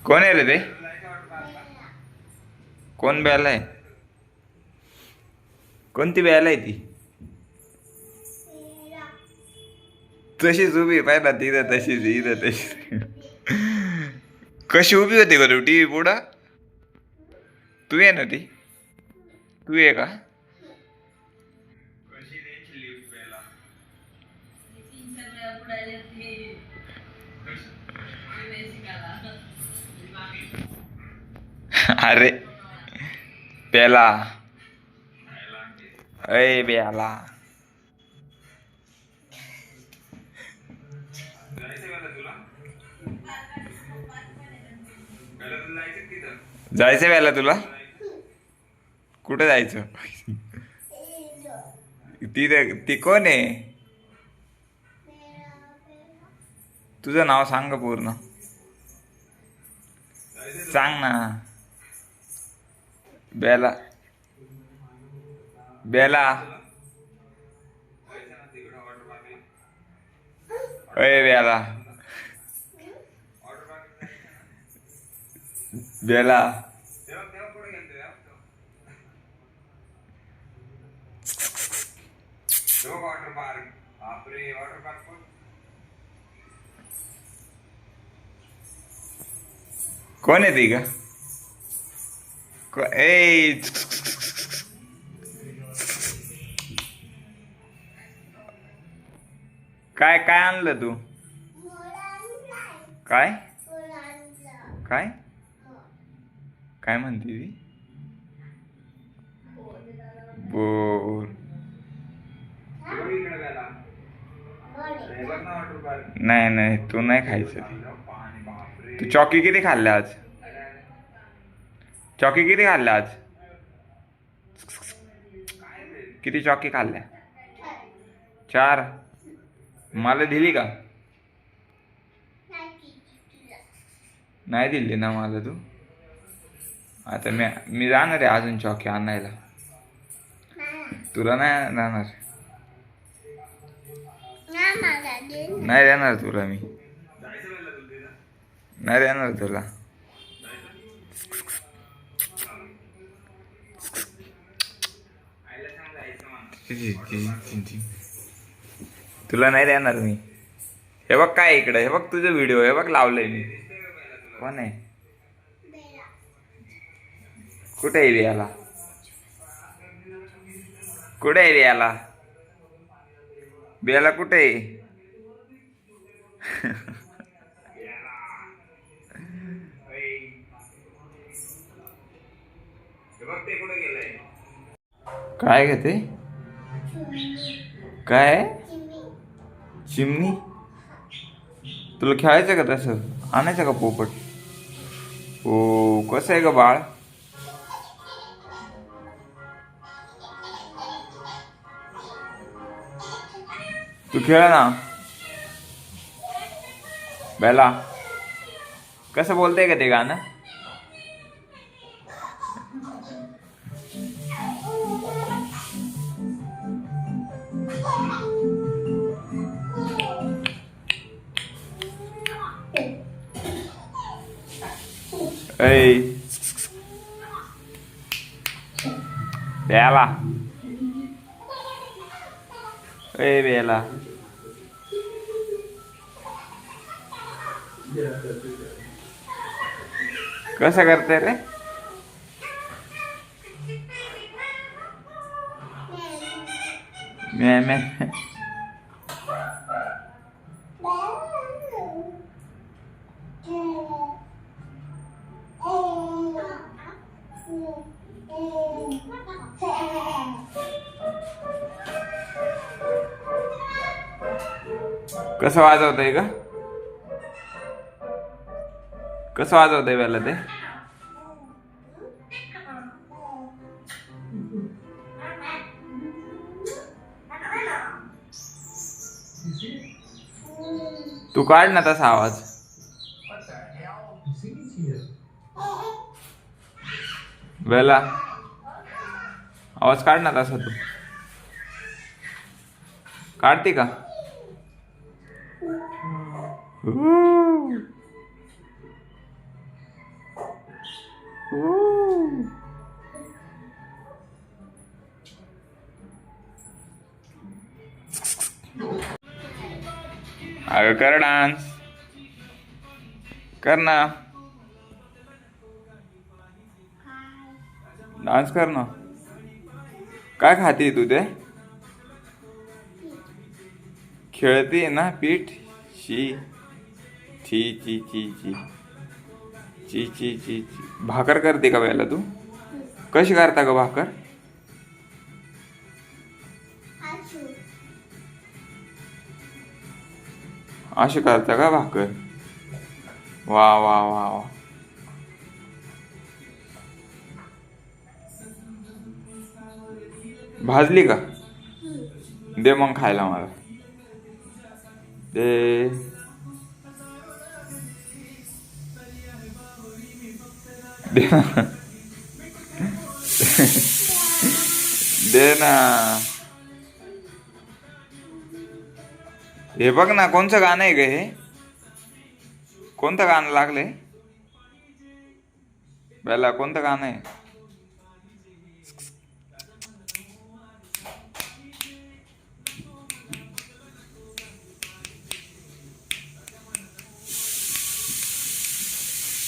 कोण आहे रे ते? कोण बेला आहे? कोणती बेला आहे ती? तशीच उभी पाहिजे तिथं, तशीच इथं तशीच. कशी उभी होती बरं टी व्ही पुढं? तू आहे ना ती? तू आहे का? अरे पेला, अय बेला. जायचं वेळेला तुला? कुठं जायचं? ती कोण आहे? तुझं नाव सांग गं पूर्ण. सांग ना. बेला, बेला. अय बेला, बेला. कोण आहे ती का? ए, काय काय आणलं तू? काय काय काय म्हणते ती? बोर. नाही नाही, तू नाही खायचं ते. तू चॉकी किती खाल्ल्या आज? चॉकी किती खाल्ल्या आज? किती चॉकी खाल्ल्या? 4. मला दिली का? नाही दिली ना मला तू. आता मी जाणार आहे अजून चॉकी आणायला. तुला नाही जाणार. नाही देणार तुला मी. नाही देणार तुला. तुला नाही देणार मी. हे बघ काय इकडे, हे बघ तुझं व्हिडिओ, हे बघ लावलंय मी. कोण आहे? कुठे आहे रियाला? कुठे आहे रियाला? बियाला कुठे आहे? काय घेते? काय? चिमणी? तुला खेळायचं का तसं? आणायचं का पोपट? हो, कसं आहे ग बाळ? तू खेळ ना. बेला, कसं बोलतंय का ते गाणं? ऐ बेला, ऐ बेला. कसं करते रे? म्या म्या. कसं वाजवतंय का? कसं वाजवतंय बेला ते? तू काढ ना तसा आवाज. बेला, आवाज काढ ना तसा तू. काढते का? अगं कर डान्स, कर ना, डान्स कर ना. काय खाते तू ते? खेळते ना पीठ. शी, ची ची ची ची ची ची ची ची. भाकर करते का वेळेला तू? कशी करता का भाकर? अशी करता का भाकर? वा वा वा वा. भाजली का? दे मग खायला मला. दे. दे ना. दे ना. हे बघ ना, कोणचं गाणं आहे ग हे? कोणतं गाणं लागलंय? बेला कोणतं गाणं आहे?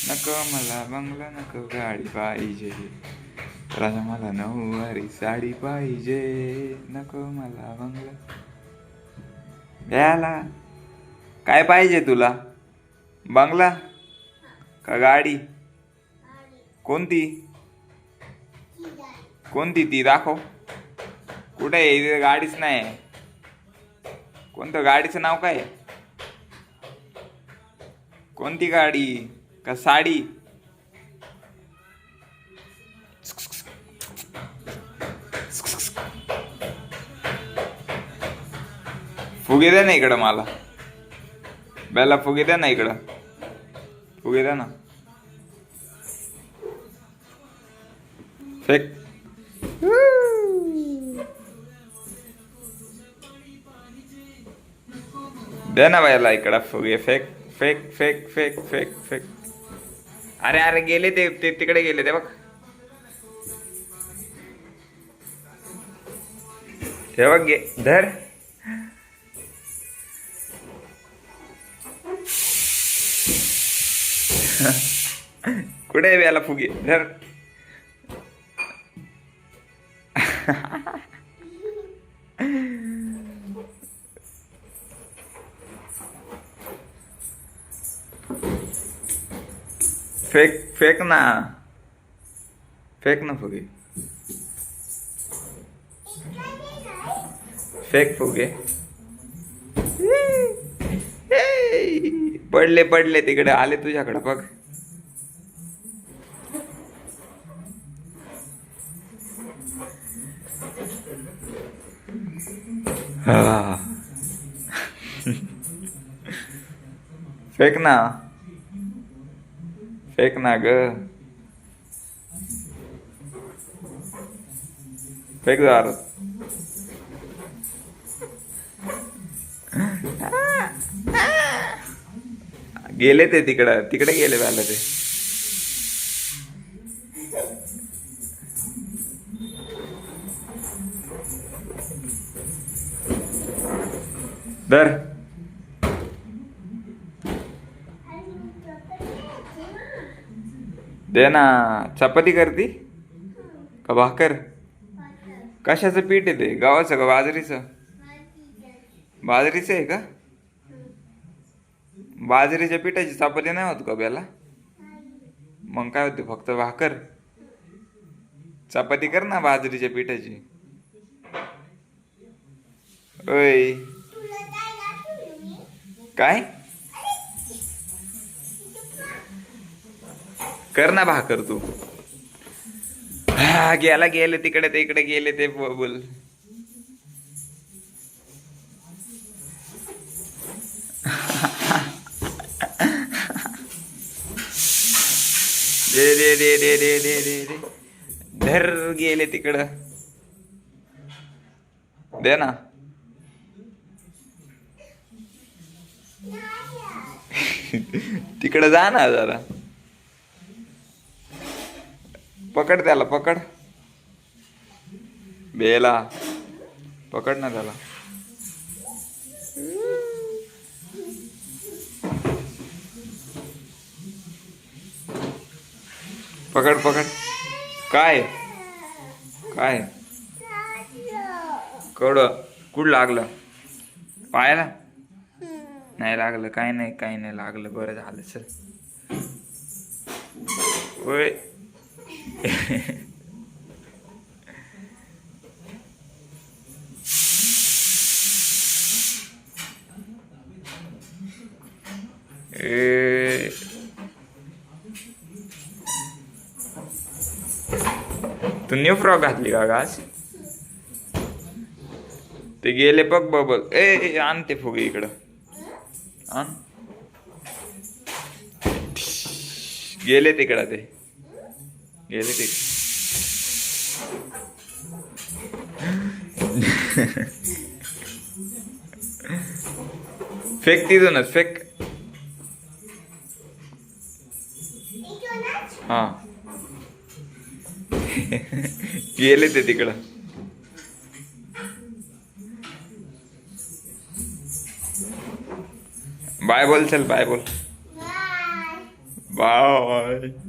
नको मला बंगला, नको गाडी पाहिजे, राजा मला नऊवारी साडी पाहिजे. नको मला बंगला. याला काय पाहिजे तुला? बंगला का गाडी? कोणती? कोणती ती दाखव. कुठे आहे? इथे गाडीच नाही. कोणतं गाडीचं नाव काय? कोणती गाडी का साडी? फुगे द्या ना इकडं मला. बेला फुगे द्या ना इकडं. फुगे द्या ना. फेक. दे ना बायला इकडं फुगे. Fake fake fake fake fake fake. अरे अरे गेले ते तिकडे गेले ते बघ. हे बघ गे धर. कुठे आहे याला फुगे? धर. फेक फेक ना. फेक ना फुगे. फेक फुगे. पडले पडले तिकडे आले तुझ्याकडे बघ. फेक ना. फेक ना ग. फेक जार. गेले ते तिकडे गेले व्हायला ते. धर. दे ना. चपाती करती का भाकर? कशाचं पीठ आहे ते? गव्हाचं का बाजरीचं? बाजरीचं आहे का? बाजरीच्या पिठाची चपाती नाही होत का बेला? मग काय होते? फक्त भाकर. चपाती कर ना बाजरीच्या पिठाची. ओय काय? कर ना भाकर तू. हा गेला गेले तिकडे ते इकडे गेले ते बोल. दे दे दे दे दे दे दे दे. धर गेले तिकडं. दे ना. तिकडं जा ना जरा. पकड त्याला पकड. बेला पकड ना त्याला. पकड पकड. काय काय कुठं लागलं पायाला. नाही लागलं काही नाही लागलं. बरं झालं सर. होय. तू न्यू फ्रॉक घातली का आज. ते गेले बघ बबल. आण ते फुगे इकडं आण. गेले तिकडं ते गेले ते. फेक तिथूनच फेक. हा गेले ते तिकडं. बाय बोल चल बाय बोल. बाय.